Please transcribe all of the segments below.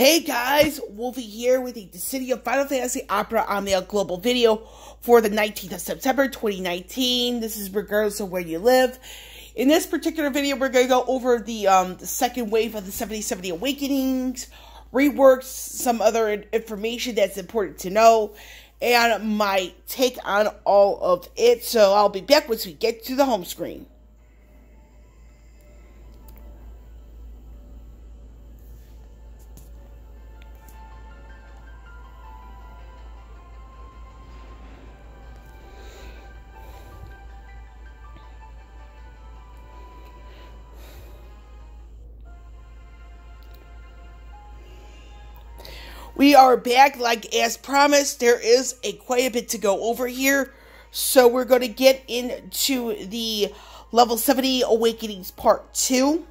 Hey guys, Wolvie here with the City of Final Fantasy Opera on the global video for the 19th of September 2019. This is regardless of where you live. In this particular video, we're going to go over the second wave of the 7070 Awakenings, reworks, some other information that's important to know, and my take on all of it. So I'll be back once we get to the home screen. We are back, like as promised. There is quite a bit to go over here. So we're going to get into the Level 70 Awakenings Part 2.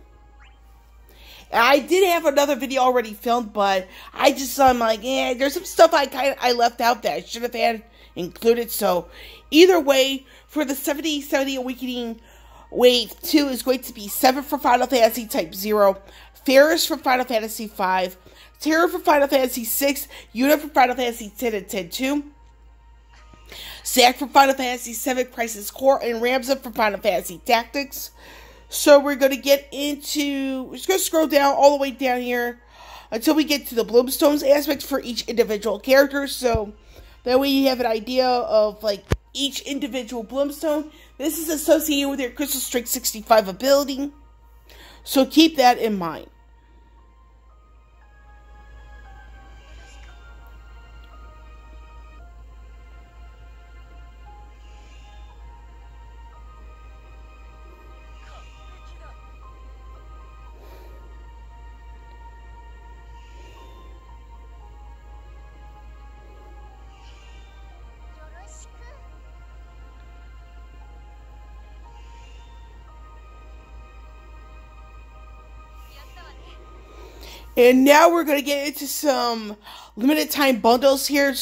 And I did have another video already filmed, but I'm like, there's some stuff I left out that I should have had included. So either way, for the 70 Awakening Wave 2 is going to be 7 for Final Fantasy Type 0, Ferris for Final Fantasy 5, Terra for Final Fantasy 6, Yuna for Final Fantasy 10 and 10-2, Zack for Final Fantasy 7 Crisis Core, and Ramza for Final Fantasy Tactics. So we're going to get into, we're just going to scroll down all the way down here until we get to the Bloomstones aspect for each individual character. So that way you have an idea of like each individual Bloomstone. This is associated with your Crystal Strike 65 ability. So keep that in mind. And now we're going to get into some limited time bundles here.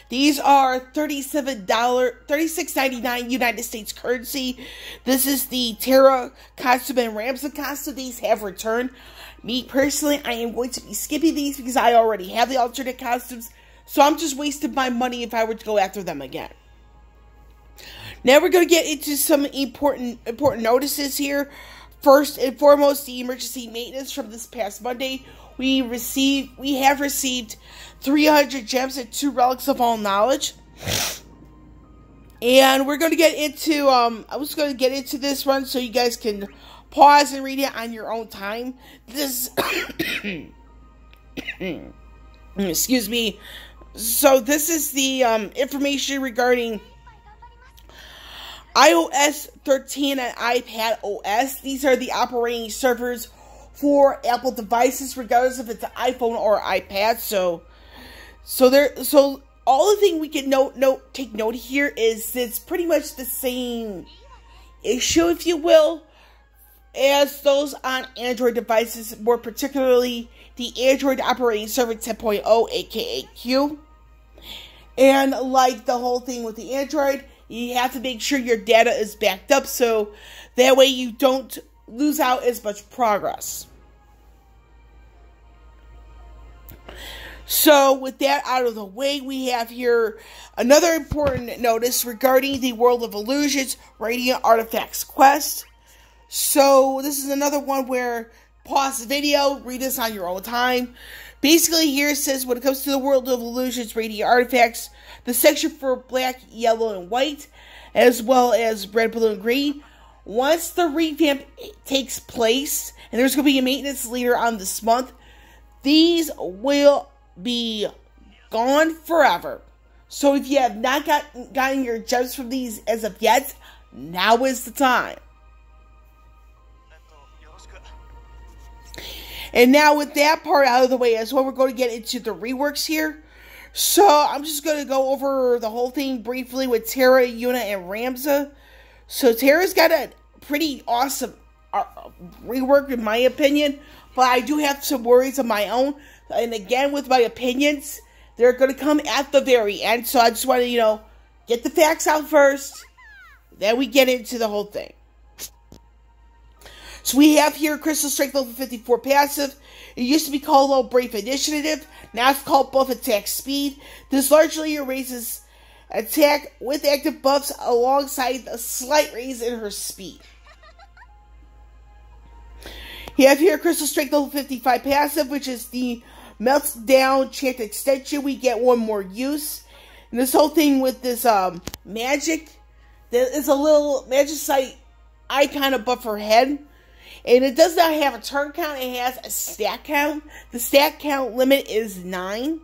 These are $36.99 United States currency. This is the Terra costume and Ramza costume. These have returned. Me personally, I am going to be skipping these because I already have the alternate costumes. So I'm just wasting my money if I were to go after them again. Now we're going to get into some important notices here. First and foremost, the emergency maintenance from this past Monday. We have received 300 gems and 2 relics of all knowledge. And we're going to get into, I was going to get into this one so you guys can pause and read it on your own time. This, excuse me. So this is the information regarding iOS 13 and iPadOS. These are the operating servers for Apple devices, regardless if it's an iPhone or iPad. So all the thing we can take note here is it's pretty much the same issue, if you will, as those on Android devices, more particularly the Android operating server 10.0, aka Q. And like the whole thing with the Android, you have to make sure your data is backed up so that way you don't lose out as much progress. So with that out of the way, we have here another important notice regarding the World of Illusions Radiant Artifacts quest. So this is another one where pause the video, read this on your own time. Basically here it says when it comes to the World of Illusions Radiant Artifacts, the section for black, yellow, and white, as well as red, blue, and green. Once the revamp takes place, and there's going to be a maintenance leader on this month, these will be gone forever. So if you have not gotten your gems from these as of yet, now is the time. And now with that part out of the way as well, we're going to get into the reworks here. So I'm just going to go over the whole thing briefly with Terra, Yuna, and Ramza. So Terra's got a pretty awesome rework in my opinion, but I do have some worries of my own. And again, with my opinions, they're going to come at the very end. So I just want to, get the facts out first. Then we get into the whole thing. So we have here Crystal Strength level 54 passive. It used to be called Low Brave Initiative. Now it's called Buff Attack Speed. This largely raises attack with active buffs alongside a slight raise in her speed. You have here Crystal Strength level 55 passive, which is the Meltdown chant extension. We get one more use. And this whole thing with this magic, there is a little magic site icon above her head. And it does not have a turn count, it has a stat count. The stat count limit is 9.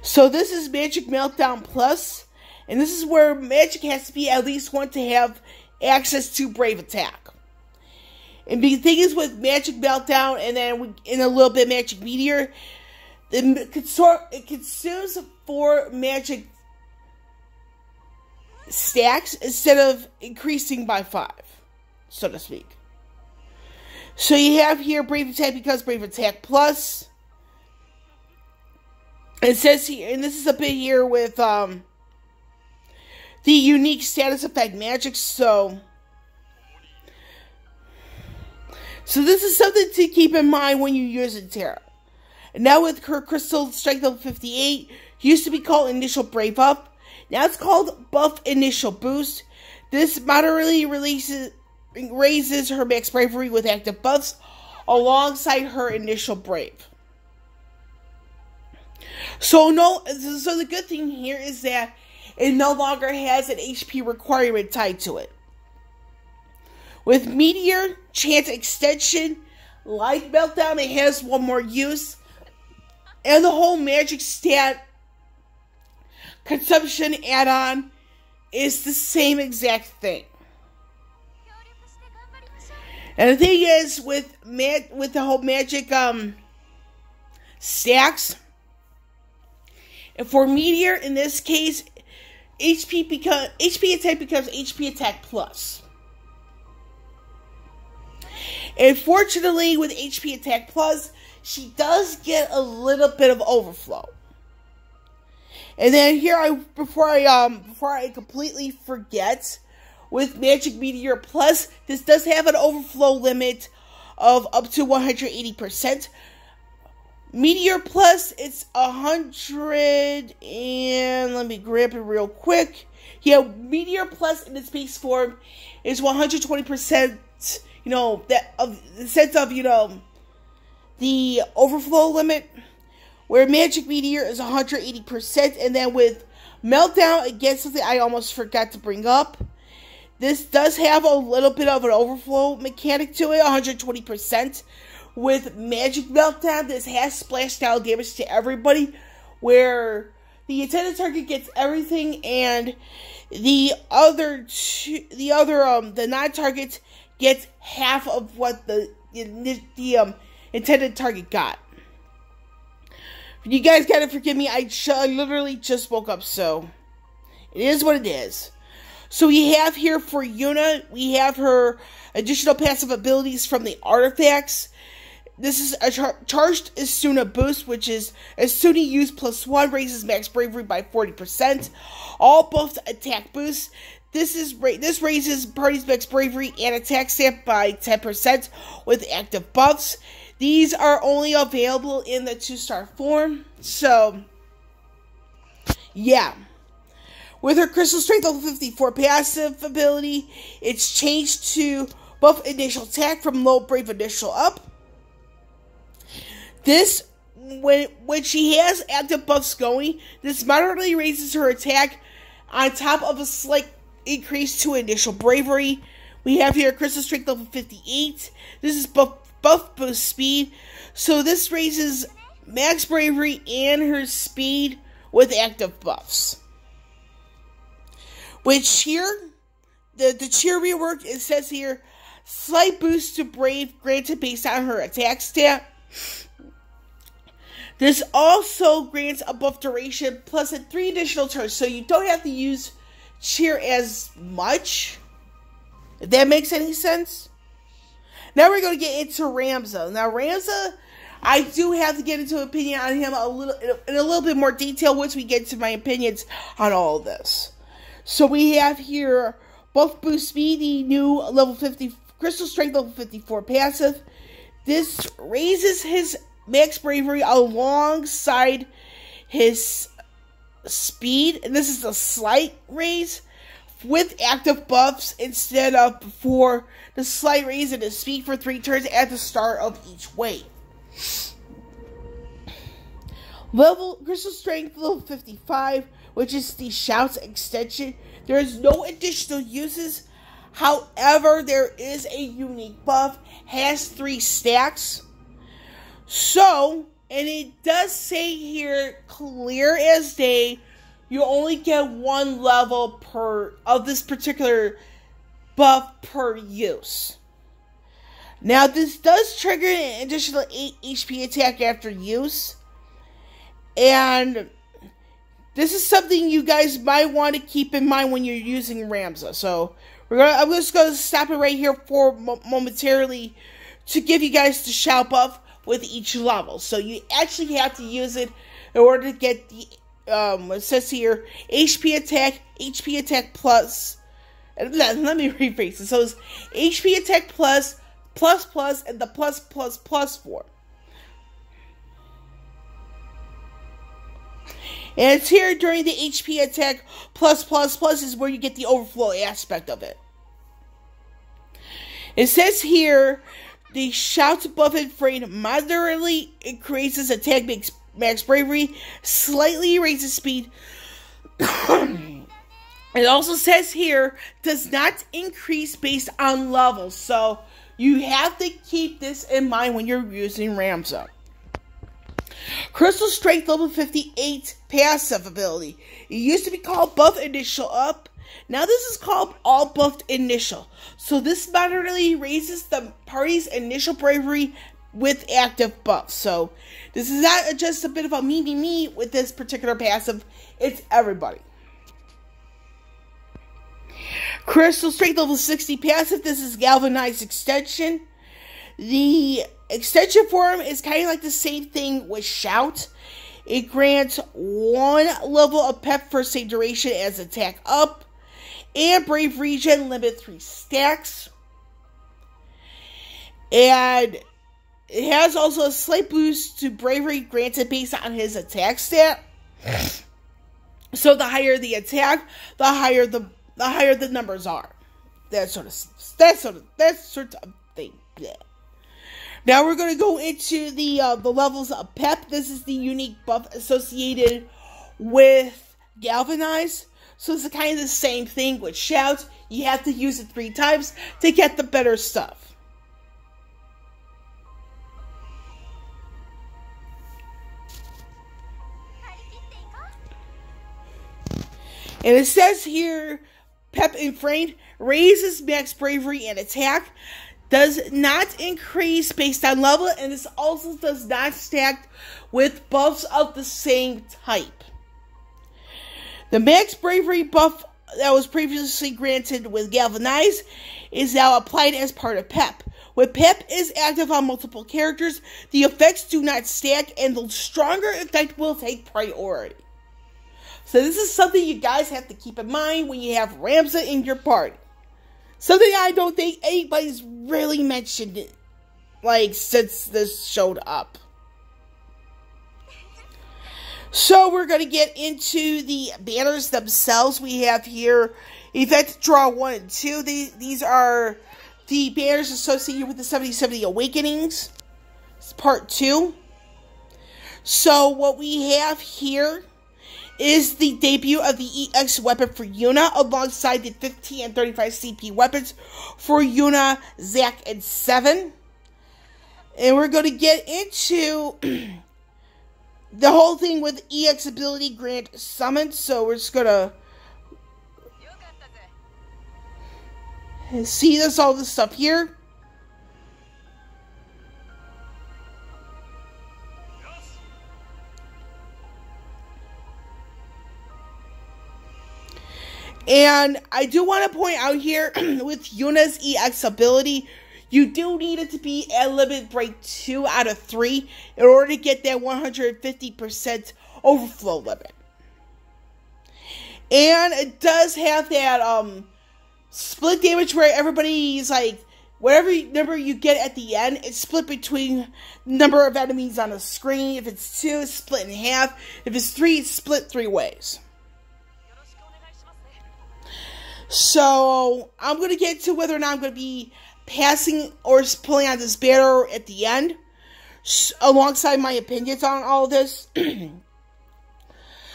So this is Magic Meltdown Plus. And this is where magic has to be at least 1 to have access to Brave Attack. And the thing is with Magic Meltdown, and then in a little bit Magic Meteor, it consumes 4 magic stacks instead of increasing by 5, so to speak. So you have here Brave Attack becomes Brave Attack Plus. It says here, and this is a bit here with the unique status effect magic, so this is something to keep in mind when you use it, Terra. And now with her Crystal Strength level 58, used to be called Initial Brave Up. Now it's called Buff Initial Boost. This moderately raises her max bravery with active buffs alongside her Initial Brave. So the good thing here is that it no longer has an HP requirement tied to it. With Meteor Chant Extension, like Meltdown, it has one more use. And the whole magic stat consumption add-on is the same exact thing. And the thing is, with the whole magic stacks, and for Meteor, in this case, HP attack becomes HP attack plus. And fortunately, with HP attack plus, she does get a little bit of overflow. And then here, before I completely forget, with Magic Meteor Plus, this does have an overflow limit of up to 180%. Meteor Plus, it's 100, and let me grab it real quick. Yeah, Meteor Plus in its base form is 120%. The sense of the overflow limit, where Magic Meteor is 180%, and then with Meltdown, again, something I almost forgot to bring up. This does have a little bit of an overflow mechanic to it, 120%. With Magic Meltdown, this has splash style damage to everybody, where the intended target gets everything, and the non-target gets half of what the intended target got. You guys gotta forgive me, I literally just woke up, so it is what it is. So we have here for Yuna, we have her additional passive abilities from the artifacts. This is a charged Asuna boost, which is Asuna use +1 raises max bravery by 40%. All buffed attack boosts. This raises party's max bravery and attack stat by 10% with active buffs. These are only available in the 2-star form. So, yeah. With her Crystal Strength level 54 passive ability, it's changed to buff initial attack from low brave initial up. This, when she has active buffs going, this moderately raises her attack on top of a slight increase to initial bravery. We have here Crystal Strength level 58. This is buff boost speed. So this raises max bravery and her speed with active buffs. With cheer, the cheer rework, it says here, slight boost to brave granted based on her attack stat. This also grants a buff duration plus 3 additional turns, so you don't have to use cheer as much, if that makes any sense. Now we're going to get into Ramza. Now Ramza, I do have to get into an opinion on him in a little bit more detail once we get to my opinions on all of this. So we have here both boost speed, the new level 50 Crystal Strength level 54 passive. This raises his max bravery alongside his speed, and this is a slight raise with active buffs instead of before the slight raise in his speed for 3 turns at the start of each wave. Crystal Strength level 55, which is the Shouts extension. There is no additional uses. However, there is a unique buff, has 3 stacks. So, and it does say here, clear as day, you only get 1 level per of this particular buff per use. Now, this does trigger an additional 8 HP attack after use. And this is something you guys might want to keep in mind when you're using Ramza. So, I'm just going to stop it right here for momentarily to give you guys the shout buff with each level. So, you actually have to use it in order to get the it says here, HP attack plus, and let me rephrase it. So it's HP attack plus, and the plus form. And it's here during the HP attack plus is where you get the overflow aspect of it. It says here, the Shout buff and frame moderately increases attack max bravery, slightly raises speed. It also says here, does not increase based on levels. So you have to keep this in mind when you're using Ramza. Crystal Strength level 58 passive ability. It used to be called Buff Initial Up. Now this is called All Buffed Initial. So this moderately raises the party's initial bravery with active buffs. So this is not just a bit of a me with this particular passive. It's everybody. Crystal Strength level 60 passive. This is Galvanized extension. The extension form is kind of like the same thing with Shout. It grants 1 level of pep for same duration as attack up. And Brave Regen limit 3 stacks. And it has also a slight boost to bravery granted based on his attack stat. So the higher the attack, the higher the numbers are. That sort of thing. Yeah. Now we're going to go into the levels of pep. This is the unique buff associated with Galvanize. So it's kind of the same thing with Shout. You have to use it 3 times to get the better stuff. And it says here, Pep Inframed raises max bravery and attack, does not increase based on level, and this also does not stack with buffs of the same type. The max bravery buff that was previously granted with Galvanize is now applied as part of Pep. When Pep is active on multiple characters, the effects do not stack, and the stronger effect will take priority. So this is something you guys have to keep in mind when you have Ramza in your party. Something I don't think anybody's really mentioned it, like, since this showed up. So we're going to get into the banners themselves. We have here Event Draw 1 and 2. These are the banners associated with the 7070 Awakenings. It's part 2. So what we have here is the debut of the EX weapon for Yuna, alongside the 15 and 35 CP weapons for Yuna, Zack, and Seven. And we're going to get into the whole thing with EX ability grant summon. So we're just going to see all this stuff here. And I do want to point out here, with Yuna's EX ability, you do need it to be at limit break 2 out of 3 in order to get that 150% overflow limit. And it does have that split damage where everybody's like, whatever number you get at the end, it's split between number of enemies on the screen. If it's 2, it's split in half. If it's 3, it's split 3 ways. So, I'm going to get to whether or not I'm going to be passing or pulling out this banner at the end, alongside my opinions on all of this.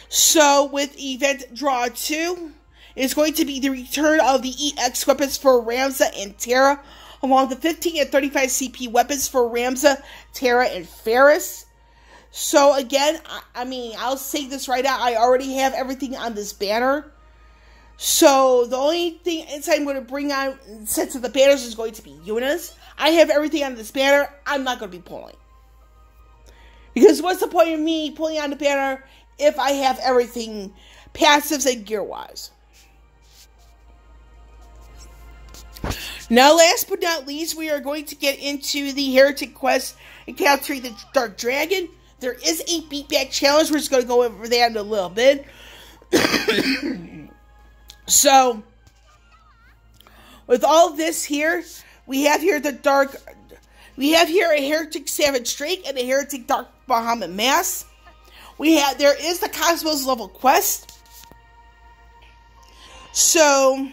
So, with Event Draw 2, it's going to be the return of the EX weapons for Ramza and Terra, along with the 15 and 35 CP weapons for Ramza, Terra, and Ferris. So, again, I'll say this right out, I already have everything on this banner. So, the only thing inside I'm going to bring on, since the banners is going to be Yuna's, I have everything on this banner, I'm not going to be pulling. Because what's the point of me pulling on the banner if I have everything passives and gear-wise? Now, last but not least, we are going to get into the Heretic Quest and capturing the Dark Dragon. There is a beatback challenge. We're just going to go over that in a little bit. So, with all this here, we have here a Heretic Savage Drake and a Heretic Dark Bahamut Mass. There is the Cosmos level quest. So,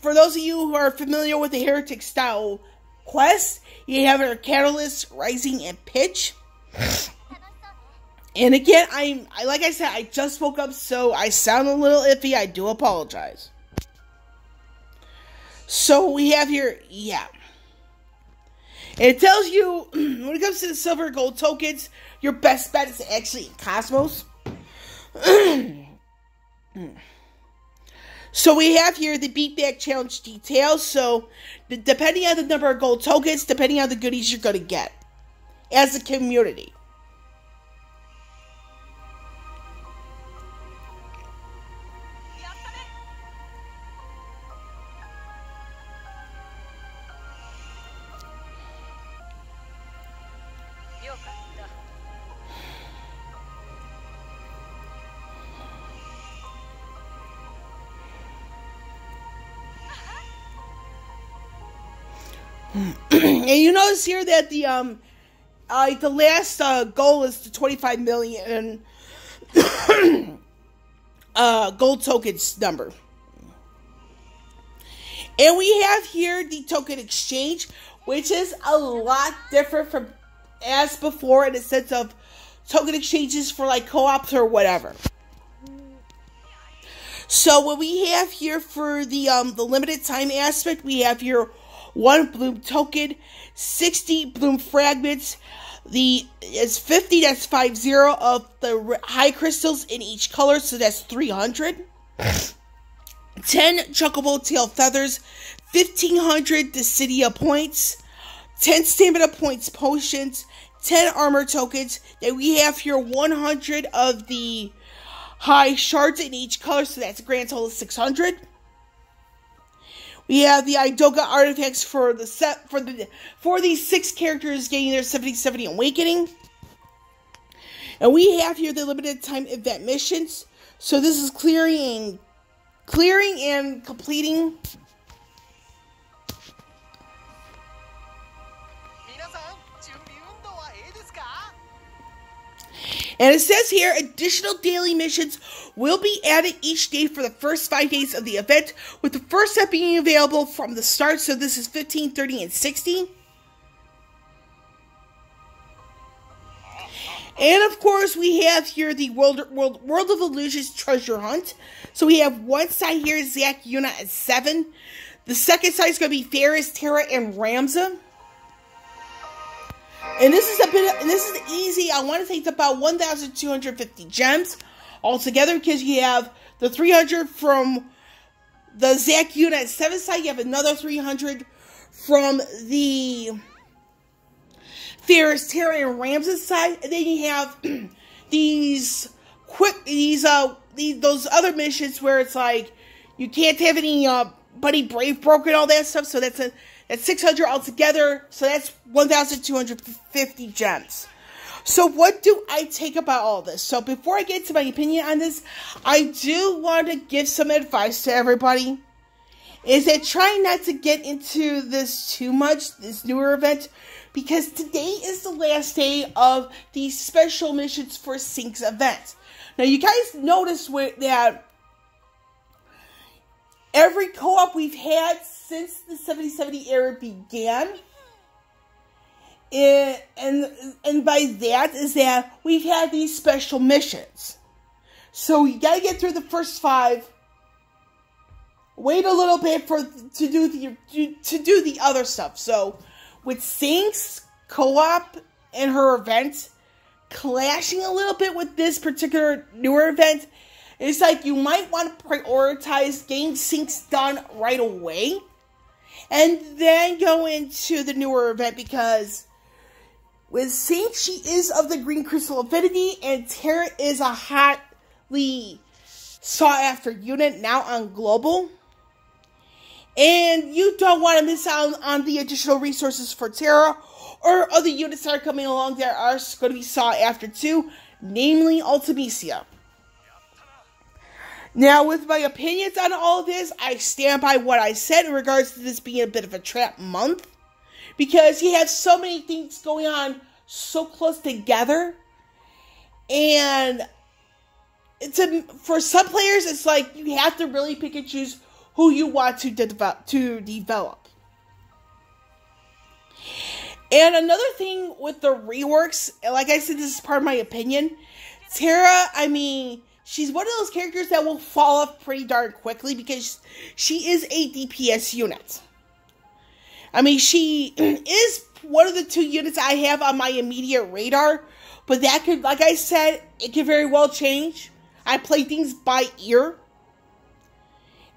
for those of you who are familiar with the Heretic style quest, you have our Catalyst, Rising, and Pitch. And again, like I said, I just woke up, so I sound a little iffy. I do apologize. So we have here, yeah. And it tells you, when it comes to the silver and gold tokens, your best bet is actually in Cosmos. So we have here the beatback challenge details. So depending on the number of gold tokens, depending on the goodies you're going to get as a community. And you notice here that the last goal is the 25 million gold tokens number. And we have here the token exchange, which is a lot different from as before in the sense of token exchanges for like co-ops or whatever. So what we have here for the limited time aspect, we have here 1 bloom token, 60 bloom fragments. It's 50, that's 50 of the high crystals in each color, so that's 300. 10 chocobo tail feathers, 1500 Dissidia points, 10 stamina points potions, 10 armor tokens. Then we have here 100 of the high shards in each color, so that's a grand total of 600. We have the Idoga artifacts for the set for these 6 characters getting their 70/70 awakening. And we have here the limited time event missions. So this is clearing and completing. And it says here, additional daily missions will be added each day for the first 5 days of the event, with the first set being available from the start. So this is 15, 30, and 60. And of course, we have here the World of Illusions treasure hunt. So we have one side here, Zack, Yuna, and 7. The second side is going to be Ferris, Terra, and Ramza. And this is easy. I want to say it's about 1,250 gems altogether, because you have the 300 from the Zack, Yuna, and 7 side. You have another 300 from the Ferris, Terra, and Ramza side, and then you have those other missions where it's like you can't have any Buddy Brave broken, all that stuff. So that's 600 altogether. So that's 1,250 gems. So what do I take about all this? So before I get to my opinion on this, I do want to give some advice to everybody. Is that try not to get into this too much, this newer event, because today is the last day of the special missions for Sync's event. Now you guys notice that every co-op we've had since the 7070 era began, and by that is that we've had these special missions. So you gotta get through the first 5. Wait a little bit to do the other stuff. So with Sync's co-op and her event clashing a little bit with this particular newer event, it's like you might want to prioritize getting Sync's done right away, and then go into the newer event, because with Sync, she is of the Green Crystal Affinity, and Terra is a hotly sought-after unit now on Global. And you don't want to miss out on the additional resources for Terra, or other units that are coming along that are going to be sought after too, namely Ultimecia. Now, with my opinions on all of this, I stand by what I said in regards to this being a bit of a trap month, because you have so many things going on so close together, and for some players, it's like you have to really pick and choose who you want to develop. And another thing with the reworks, like I said, this is part of my opinion. Terra, I mean, she's one of those characters that will fall off pretty darn quickly, because she is a DPS unit. I mean, she is one of the 2 units I have on my immediate radar, but that could, like I said, it could very well change. I play things by ear.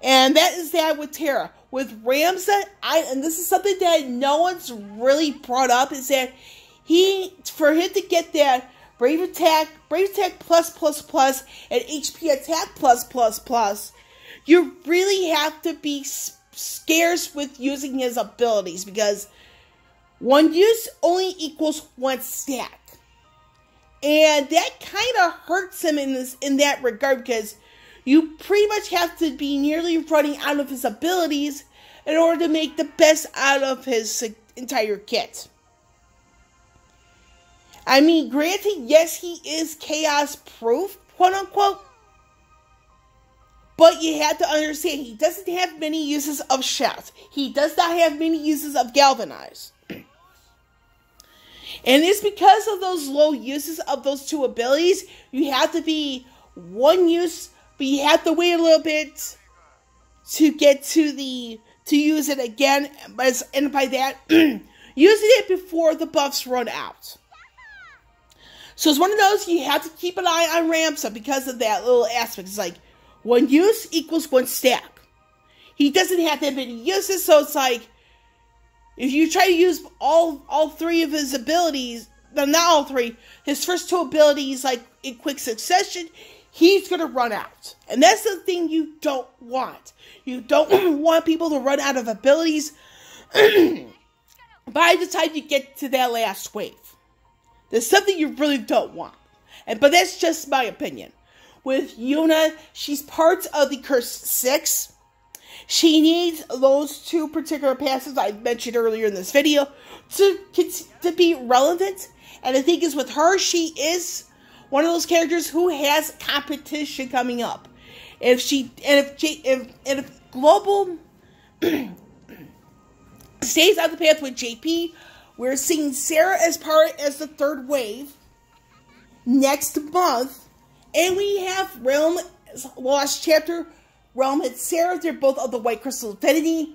And that is that with Terra. With Ramza, and this is something that no one's really brought up, is that for him to get that Brave Attack plus, and HP Attack plus, you really have to be scarce with using his abilities, because 1 use only equals 1 stack. And that kind of hurts him in that regard, because you pretty much have to be nearly running out of his abilities in order to make the best out of his entire kit. I mean, granted, yes, he is chaos proof, quote unquote, but you have to understand, he doesn't have many uses of shout. He does not have many uses of galvanize. And it's because of those low uses of those 2 abilities, you have to be 1 use, but you have to wait a little bit to get to use it again, and by that, using it before the buffs run out. So it's one of those, you have to keep an eye on Ramza because of that little aspect. It's like, 1 use equals 1 stack. He doesn't have that many uses, so it's like, if you try to use all 3 of his abilities, no, not all 3, his first 2 abilities, like, in quick succession, he's going to run out. And that's the thing you don't want. You don't want people to run out of abilities by the time you get to that last wave. There's something you really don't want. But that's just my opinion. With Yuna, she's part of the Cursed 6. She needs those 2 particular passes I mentioned earlier in this video to be relevant. And the thing is, with her, she is one of those characters who has competition coming up. If Global stays on the path with JP, we're seeing Sarah as the 3rd wave next month, and we have Realm Lost Chapter, Realm and Sarah. They're both of the White Crystal Affinity,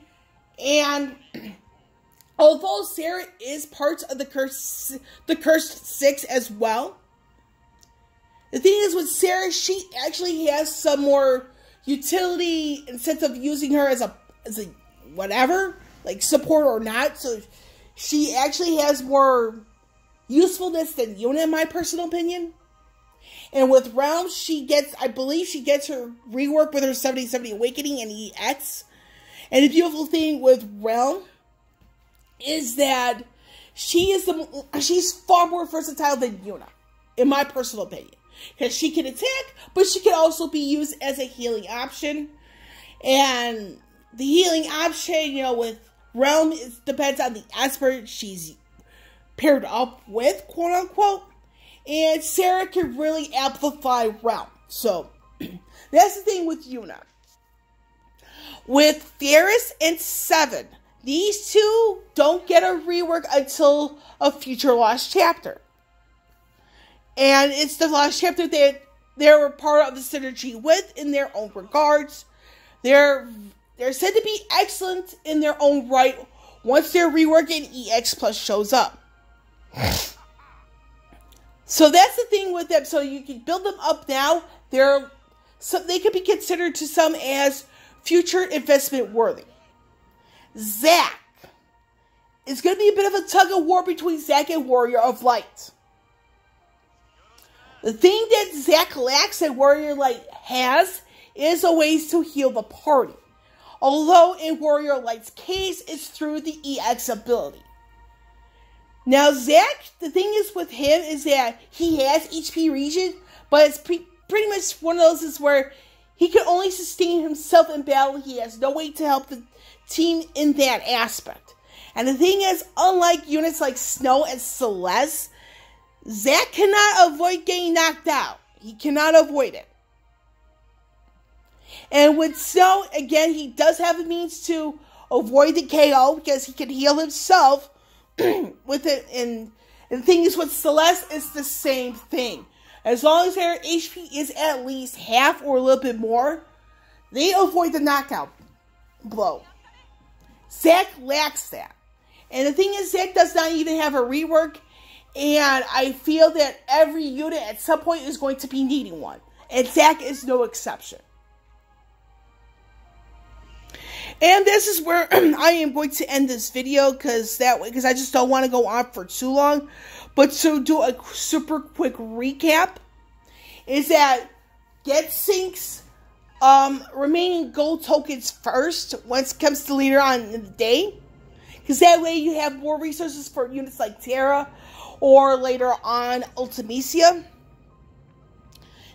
and although Sarah is part of the Cursed 6 as well, the thing is with Sarah, she actually has some more utility instead of using her as a whatever, like support or not. So she actually has more usefulness than Yuna, in my personal opinion. And with Realm, I believe she gets her rework with her 7070 Awakening and EX. And the beautiful thing with Realm is that she's far more versatile than Yuna, in my personal opinion. Because she can attack, but she can also be used as a healing option. And the healing option, with Realm, it depends on the expert she's paired up with, quote unquote. And Terra can really amplify Realm. So, that's the thing with Yuna. With Ferris and Seven, these two don't get a rework until a future Lost Chapter. And it's the Lost Chapter that they're part of the synergy with in their own regards. They're said to be excellent in their own right once their rework in EX Plus shows up. So that's the thing with them. So you can build them up now. They could be considered to some as future investment worthy. Zack. It's going to be a bit of a tug of war between Zack and Warrior of Light. The thing that Zack lacks and Warrior Light has is a ways to heal the party. Although in Warrior Light's case, it's through the EX ability. Now Zack, the thing is with him is that he has HP regen, but it's pretty much one of those is where he can only sustain himself in battle. He has no way to help the team in that aspect. And the thing is, unlike units like Snow and Celeste, Zack cannot avoid getting knocked out. He cannot avoid it. And with Snow, again, he does have a means to avoid the KO because he can heal himself with it. And the thing is with Celeste, it's the same thing. As long as their HP is at least half or a little bit more, they avoid the knockout blow. Zack lacks that. And the thing is, Zack does not even have a rework. And I feel that every unit at some point is going to be needing one. And Zack is no exception. And this is where I am going to end this video because I just don't want to go on for too long. But to do a super quick recap is that get Sync's remaining gold tokens first once it comes to later on in the day. Because that way you have more resources for units like Terra or later on Ultimecia.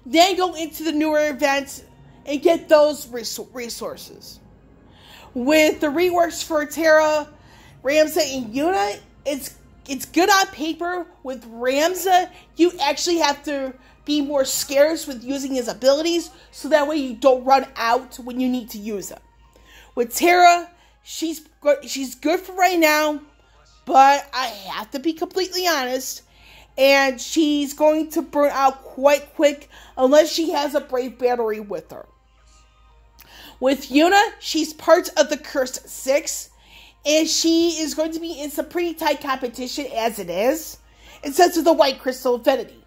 Then go into the newer events and get those resources. With the reworks for Terra, Ramza, and Yuna, it's good on paper. With Ramza, you actually have to be more scarce with using his abilities, so that way you don't run out when you need to use them. With Terra, she's good for right now, but I have to be completely honest, and she's going to burn out quite quick unless she has a Brave Battery with her. With Yuna, she's part of the Cursed Six, and she is going to be in some pretty tight competition as it is, in sense of the White Crystal Affinity.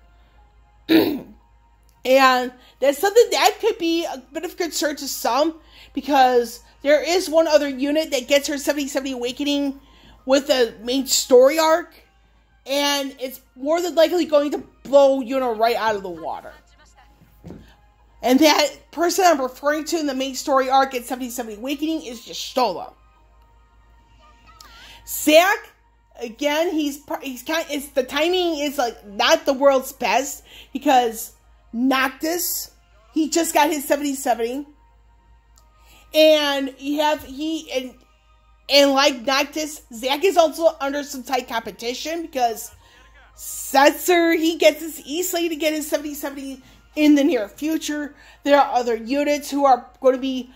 And that's something that could be a bit of concern to some, because there is one other unit that gets her 70/70 Awakening with a main story arc, and it's more than likely going to blow Yuna right out of the water. And that person I'm referring to in the main story arc at 70/70 Awakening is Y'shtola. Zack, again, the timing is like not the world's best, because Noctis, he just got his 70/70. And and like Noctis, Zack is also under some tight competition, because Setzer, he gets his easily to get his 70/70 in the near future. There are other units who are going to be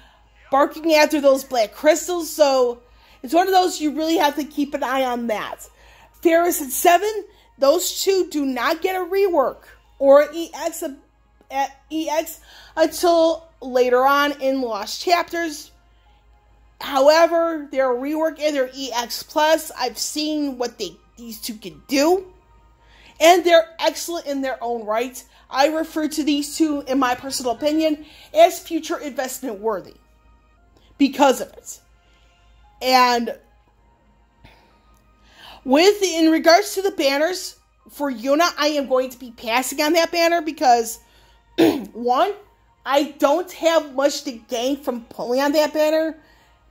barking after those black crystals, so it's one of those you really have to keep an eye on that. Ferris and Seven, those two do not get a rework or EX until later on in Lost Chapters. However, their rework and their EX Plus, I've seen what these two can do, and they're excellent in their own right. I refer to these two, in my personal opinion, as future investment worthy because of it. And in regards to the banners for Yuna, I am going to be passing on that banner because, one, I don't have much to gain from pulling on that banner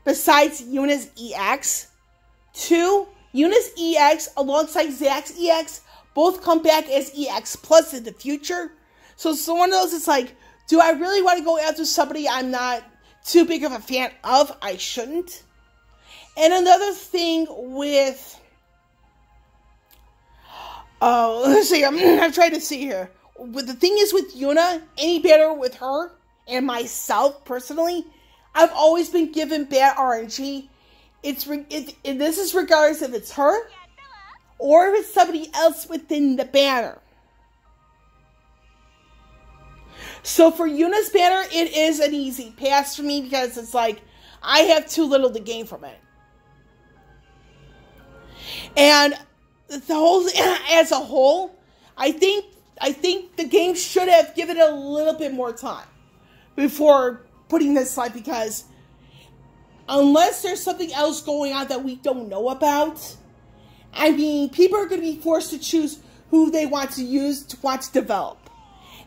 besides Yuna's EX. Two, Yuna's EX alongside Zach's EX both come back as EX Plus in the future. So it's one of those, it's like, do I really want to go after somebody I'm not too big of a fan of? I shouldn't. And another thing with... Oh, let's see, I'm trying to see here. But the thing is with Yuna, any better with her and myself personally, I've always been given bad RNG. This is regardless if it's her or if it's somebody else within the banner. So for Yuna's banner, it is an easy pass for me because it's like I have too little to gain from it. And the whole, as a whole, I think the game should have given it a little bit more time before putting this slide, because unless there's something else going on that we don't know about, I mean, people are going to be forced to choose who they want to use to want to develop.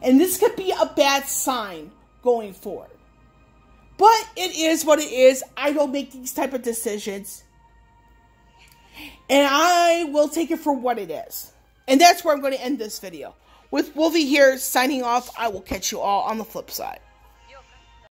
And this could be a bad sign going forward. But it is what it is. I don't make these type of decisions. And I will take it for what it is. And that's where I'm going to end this video. With Wolvie here signing off, I will catch you all on the flip side.